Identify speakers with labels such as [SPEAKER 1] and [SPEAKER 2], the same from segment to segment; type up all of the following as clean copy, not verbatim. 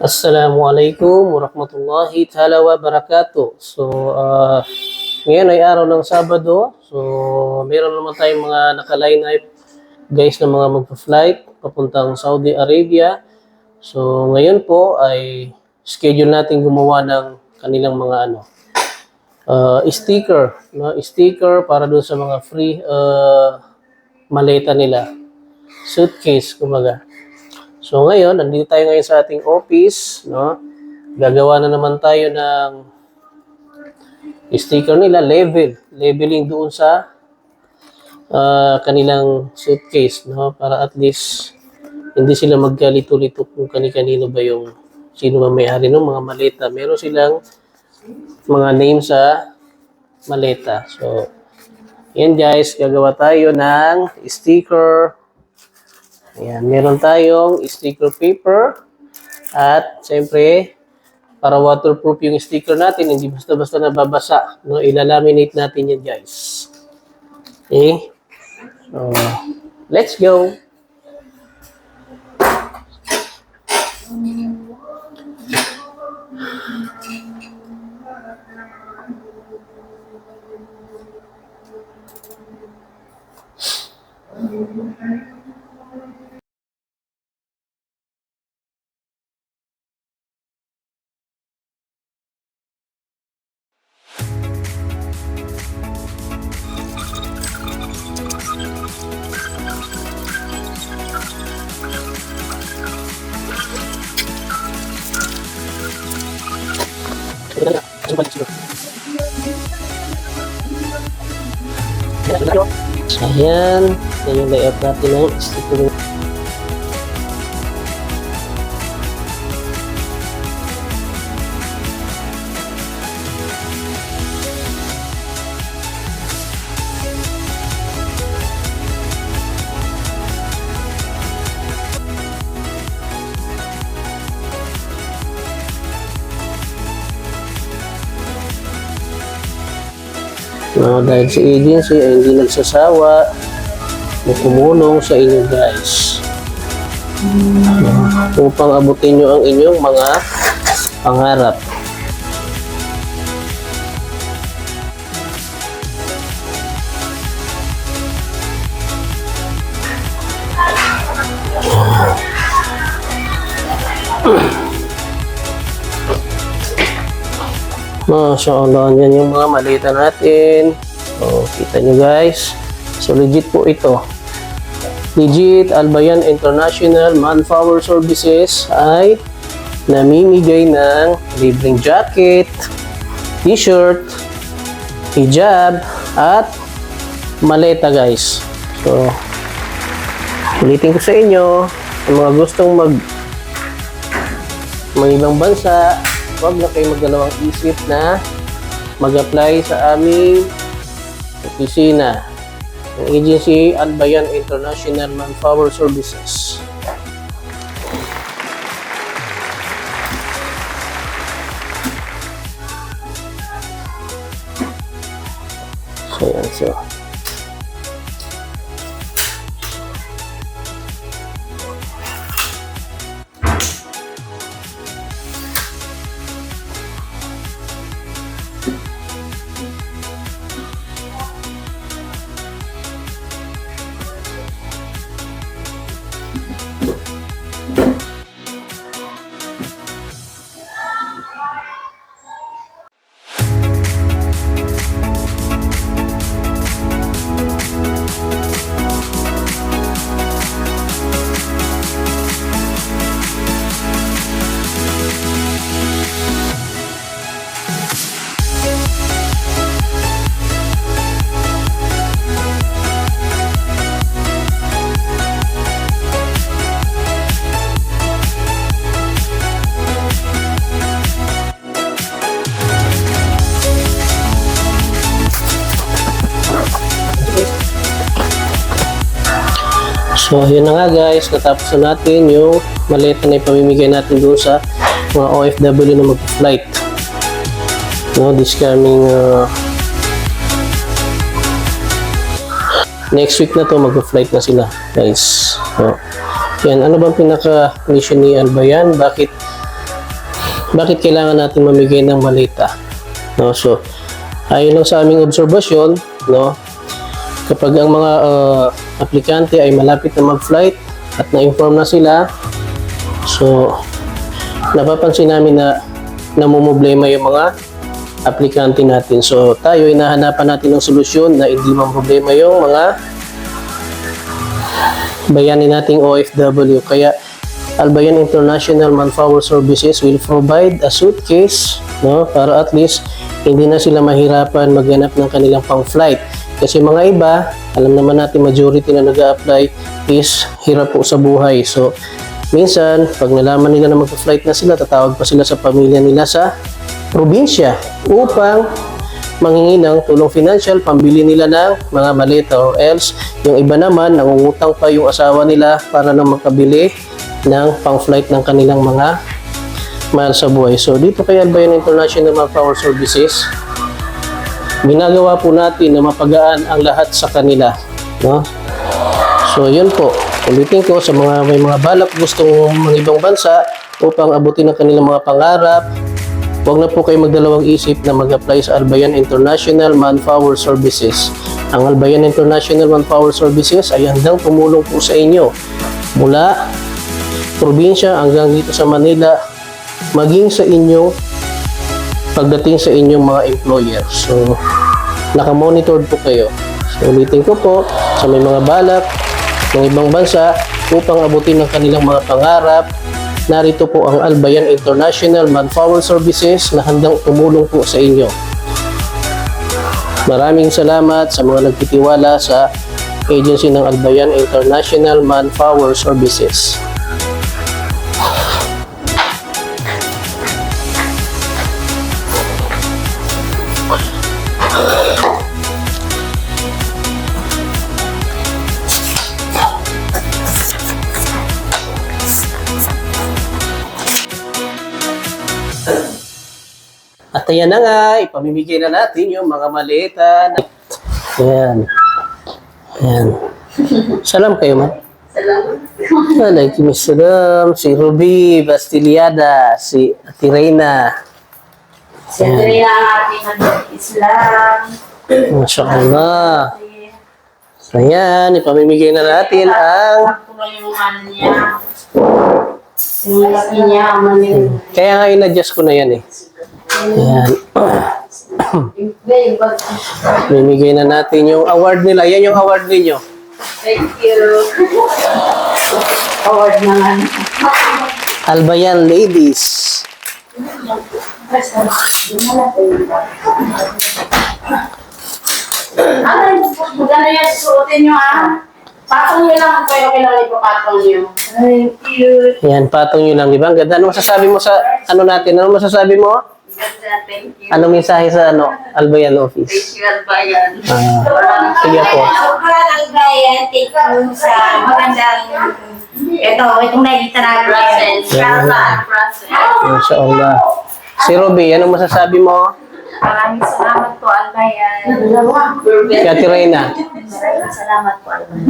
[SPEAKER 1] Assalamualaikum warahmatullahi ta'ala wabarakatuh. Ngayon ay araw ng Sabado. Meron naman tayong mga naka-line up guys na mga magpa-flight papuntang Saudi Arabia. Ngayon po ay schedule natin gumawa ng kanilang mga sticker, no? Sticker para doon sa mga free maleta nila. Suitcase, kumbaga. Ngayon, nandito tayo ngayon sa ating office, no? Gagawa na naman tayo ng sticker nila, leveling doon sa kanilang suitcase, no? Para at least hindi sila magkalito-lito kung kani-kanino ba yung sino ba may-ari ng mga maleta. Meron silang mga name sa maleta. Yan guys, gagawa tayo ng sticker. Ayan, meron tayong sticker paper at siyempre para waterproof yung sticker natin, hindi basta-basta nababasa, no? Ilalaminate natin yan guys. Okay? Let's go! Ayan, yan yung layout natin ng sticker. Dahil si agency ay hindi nagsasawa na tumulong sa inyo guys upang abutin nyo ang inyong mga pangarap. Mashallah, yan yung mga malita natin. Kita nyo guys. Legit po ito. Legit, Al Bayan International Manpower Services ay namimigay ng libreng jacket, t-shirt, hijab, at maleta guys. Ulitin ko sa inyo, ang mga gustong ibang bansa, huwag na kayo magdalawang isip na mag-apply sa aming opisina ng agency Al Bayan International Manpower Services. Yan. Yun na nga guys, natapos na natin yung maleta na ipamimigay natin doon sa mga OFW na mag-flight. This coming next week na to, mag-flight na sila guys. Yan, ano bang pinaka-mission ni Al Bayan? Bakit bakit kailangan natin mamigay ng malita? No? So, ayon lang sa aming obserbasyon, no, kapag ang mga aplikante ay malapit na mag-flight at na-inform na sila, so, napapansin namin na namumblema yung mga aplikante natin. So, tayo ay nahanapan natin ng solusyon na hindi problema yung mga bayani nating OFW. Kaya, Albayan International Manpower Services will provide a suitcase, no, para at least hindi na sila mahirapan maghanap ng kanilang pang-flight. Kasi mga iba, alam naman natin majority na nag-a-apply is hirap po sa buhay. So, minsan, pag nalaman nila na mag-flight na sila, tatawag pa sila sa pamilya nila sa probinsya upang manghingi ng tulong financial, pambili nila ng mga maleta, or else yung iba naman, nangungutang pa yung asawa nila para na makabili ng pang-flight ng kanilang mga mahal sa buhay. So, dito kay Albayan International Manpower Services, ginagawa po natin na mapagaan ang lahat sa kanila. No? So, yun po. Ulitin ko sa mga may mga balak gustong mga ibang bansa upang abutin ang kanilang mga pangarap, huwag na po kayo magdalawang isip na mag-apply sa Albayan International Manpower Services. Ang Albayan International Manpower Services ay handang tumulong po sa inyo mula probinsya hanggang dito sa Manila, maging sa inyo pagdating sa inyong mga employer. So, naka-monitored po kayo. So, ulitin ko po sa may mga balak ng ibang bansa upang abutin ang kanilang mga pangarap, narito po ang Albayan International Manpower Services na handang tumulong po sa inyo. Maraming salamat sa mga nagtitiwala sa agency ng Albayan International Manpower Services. At ayan na nga, ipamimigay na natin yung mga maleta. Ayan. Ayan. Salam kayo, ma'am.
[SPEAKER 2] Salamat.
[SPEAKER 1] Waalaikumsalam. Si Ruby Bastiliada, si Ate Reyna.
[SPEAKER 2] Siyempre ang ating Islam.
[SPEAKER 1] Masya Allah. Ayan, ipamimigay na natin ang...
[SPEAKER 2] Yung ano niya. Yung laki niya.
[SPEAKER 1] Kaya nga in-adjust ko na yan eh. Ayan. Mimigay na natin yung award nila. Yan yung award ninyo.
[SPEAKER 2] Thank you. Award na nga.
[SPEAKER 1] Albayan Ladies.
[SPEAKER 2] Maganda yan susuotin nyo patong nyo lang kayo kailangan ipapatong nyo. Thank you.
[SPEAKER 1] Yan, patong nyo lang, di ba? Ang ganda. Ano masasabi mo sa ano natin? Ano masasabi mo?
[SPEAKER 2] Ganda, thank you.
[SPEAKER 1] Anong mensahe sa Albayan
[SPEAKER 2] Thank
[SPEAKER 1] Office?
[SPEAKER 2] you, Albayan.
[SPEAKER 1] Sige po.
[SPEAKER 2] Sobrang Albayan, thank you sa magandang itong nakikita namin. Process.
[SPEAKER 1] Masya Allah. Si Ruby, anong masasabi mo?
[SPEAKER 2] Maraming salamat po, Albayan.
[SPEAKER 1] Si Ate Reyna.
[SPEAKER 2] Maraming salamat po, Albayan.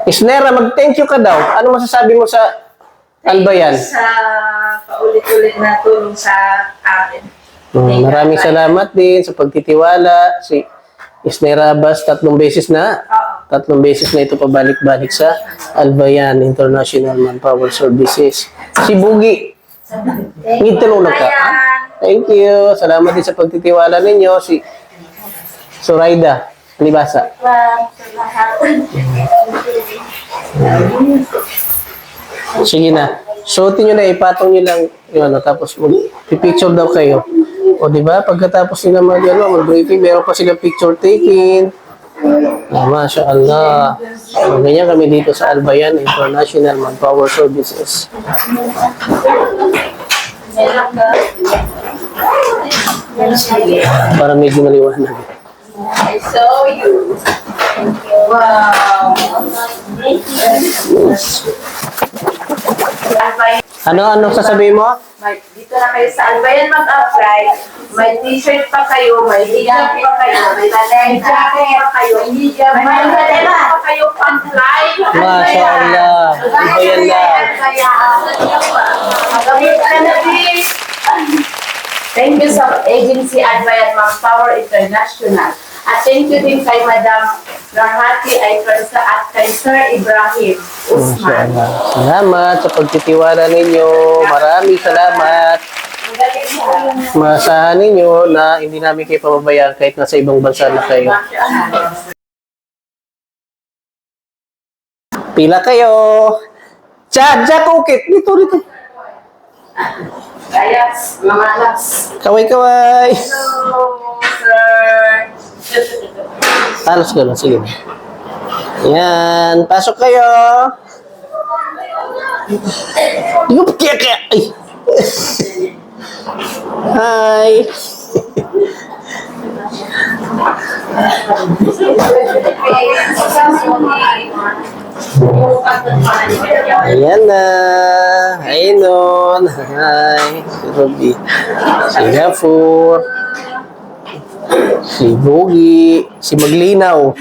[SPEAKER 1] Isnera, mag-thank you ka daw. Ano masasabi mo sa Albayan?
[SPEAKER 2] Sa paulit-ulit na tulong sa atin.
[SPEAKER 1] Maraming salamat din sa pagtitiwala. Si Isnera Abbas, 3 beses na. 3 beses na ito pabalik-balik sa Albayan International Manpower Services. Si Bugi. Ngitulong ka. Thank you. Salamat din sa pagtitiwala ninyo. Si Suraida Libasa. Sige na. Suotin nyo na, ipatong nyo lang yun, tapos mag-picture daw kayo. O di ba pagkatapos nila mag-briefing, meron pa sila picture taking. Masya Allah. So, ganyan kami dito sa Albayan International Manpower Services. Para medyo maliwanag.
[SPEAKER 2] I saw you. Wow. Albayan.
[SPEAKER 1] Ano sasabihin mo?
[SPEAKER 2] Dito na kayo sa Albayan mag-apply. May t-shirt pa kayo, may hijab pa kayo, may jacket pa kayo, may maleta pa kayo pang-fly.
[SPEAKER 1] Masya Allah. Iba yan lang.
[SPEAKER 2] Thank you sa agency Albayan Manpower International. At thank you din kay Madam Rahati Aitorsa at kay Sir Ibrahim
[SPEAKER 1] Masya
[SPEAKER 2] Usman.
[SPEAKER 1] Allah. Salamat sa pagtitiwala ninyo. Maraming salamat. Masahan ninyo na hindi namin kayo pababayaan kahit nasa ibang bansa na kayo. Pila kayo. Chad, ukit. Dito.
[SPEAKER 2] Kaya, mga laps.
[SPEAKER 1] Kaway.
[SPEAKER 2] Hello, sir.
[SPEAKER 1] Halos gano'n. Sige. Yan. Pasok kayo. Yup, kaya. Ay. Hi. Ayan na. Ayun. Hi. Si Ruby. Si Gafur. Si Bogi. Si Maglinaw.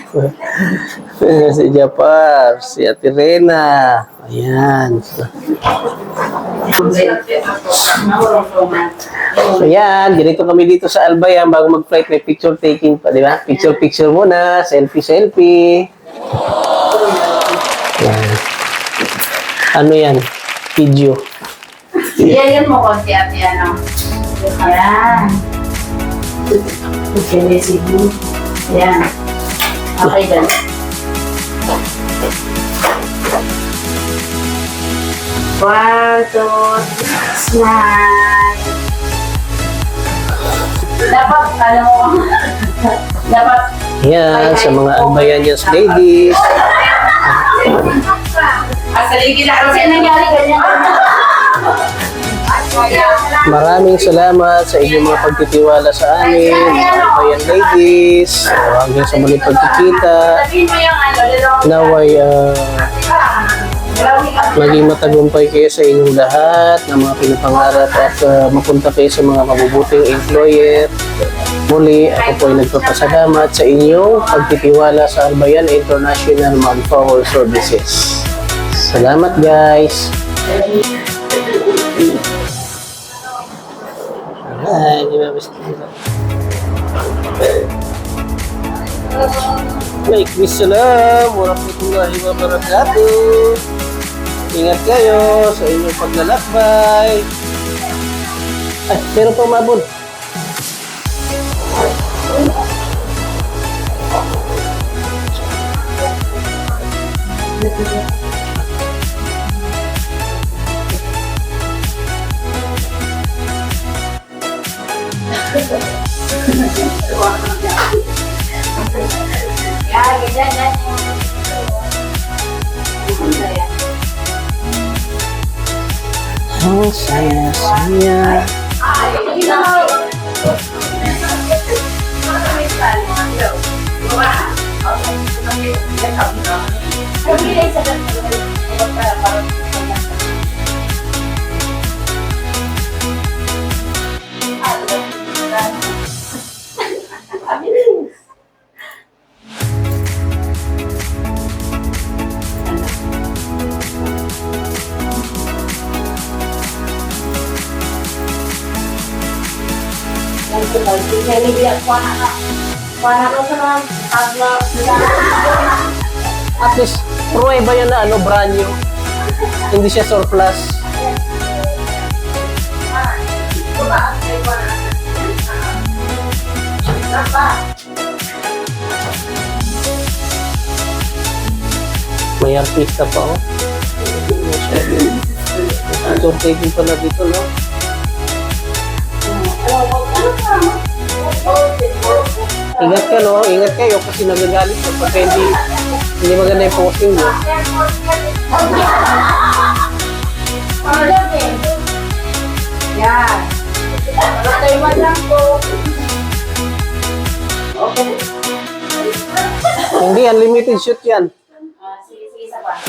[SPEAKER 1] Si Japar. Si Ate Rena. Ayan. So yan, ganito kami dito sa Albayan bago mag-flight may picture taking pa, di ba? Picture muna, selfie. Yan. Ano yan? Video.
[SPEAKER 2] Yan mo konti at yan. Yan. Okay, sige. Yan. Okay, done. One, two, smile. Dapat,
[SPEAKER 1] Yan, sa mga Albayanians ladies.
[SPEAKER 2] Sige na, kasi nangyari ganyan.
[SPEAKER 1] Maraming salamat sa inyong mga pagtitiwala sa amin, mga Albayan ladies. So, hanggang sa muling pagkikita.
[SPEAKER 2] Sabihin mo yung
[SPEAKER 1] Naway, maging matagumpay kayo sa inyong lahat ng mga pinapangarap at mapunta kayo sa mga mabubuting employer. Muli, ako po ay nagpapasalamat sa inyong pagtitiwala sa Albayan International Manpower Services. Salamat guys! Ay, di ba basta? Waalaikumsalam warahmatullahi wabarakatuh. Ingat kayo sa inyong paglalakbay. Ay, meron pa umabon.
[SPEAKER 2] ganyan.
[SPEAKER 1] Ang saya-saya. At least, pruweba yan na brand new. Hindi siya surplus. May artista pa, oh. Picture taking pala dito, no? Ingat ka, no? Ingat kayo kasi nagagalit ka pagka hindi maganda yung posting mo.
[SPEAKER 2] Yan. Matay mo lang po. Okay.
[SPEAKER 1] Hindi, unlimited shoot yan.
[SPEAKER 2] Sige, isa pa.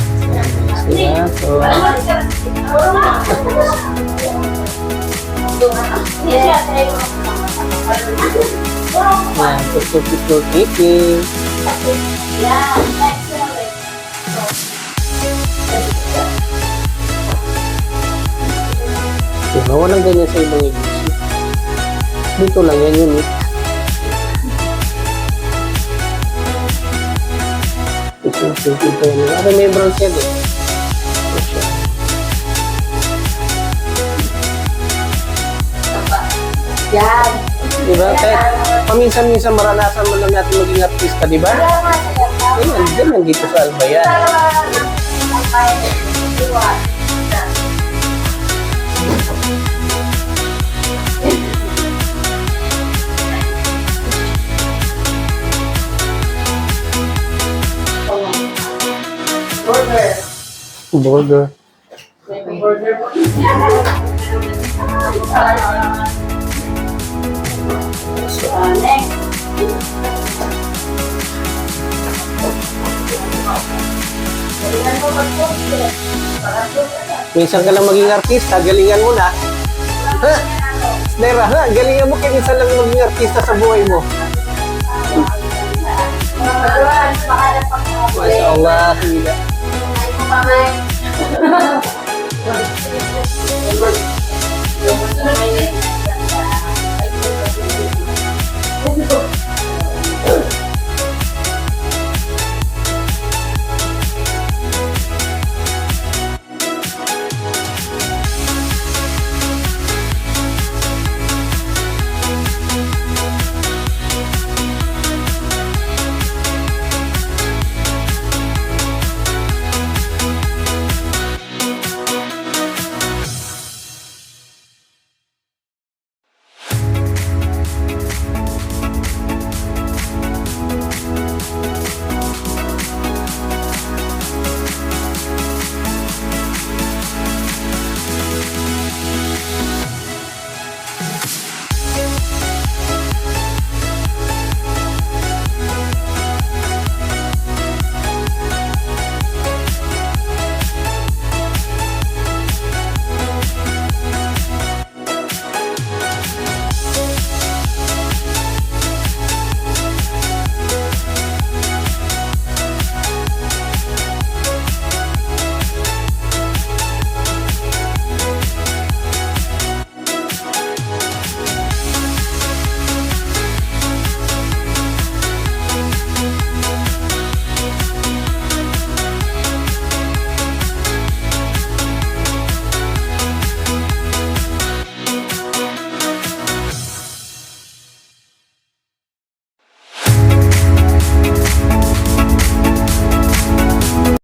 [SPEAKER 1] Diba? So, yan. Tutututututi. Diba? Walang ganyan sa ibang iglesia. Dito lang yan unique. Ito. Ano may bronze yan eh.
[SPEAKER 2] Yan.
[SPEAKER 1] Diba? Kahit paminsan-minsan maranasan mo lang natin maging artista, diba? Ayun, ganyan dito sa Albayan. Border.
[SPEAKER 2] Next.
[SPEAKER 1] Minsan ka lang maging artista, galingan mo na. Ha? Nera, ha? Galingan mo kaya minsan lang maging artista sa buhay mo. Masya Allah, hila.
[SPEAKER 2] Ay,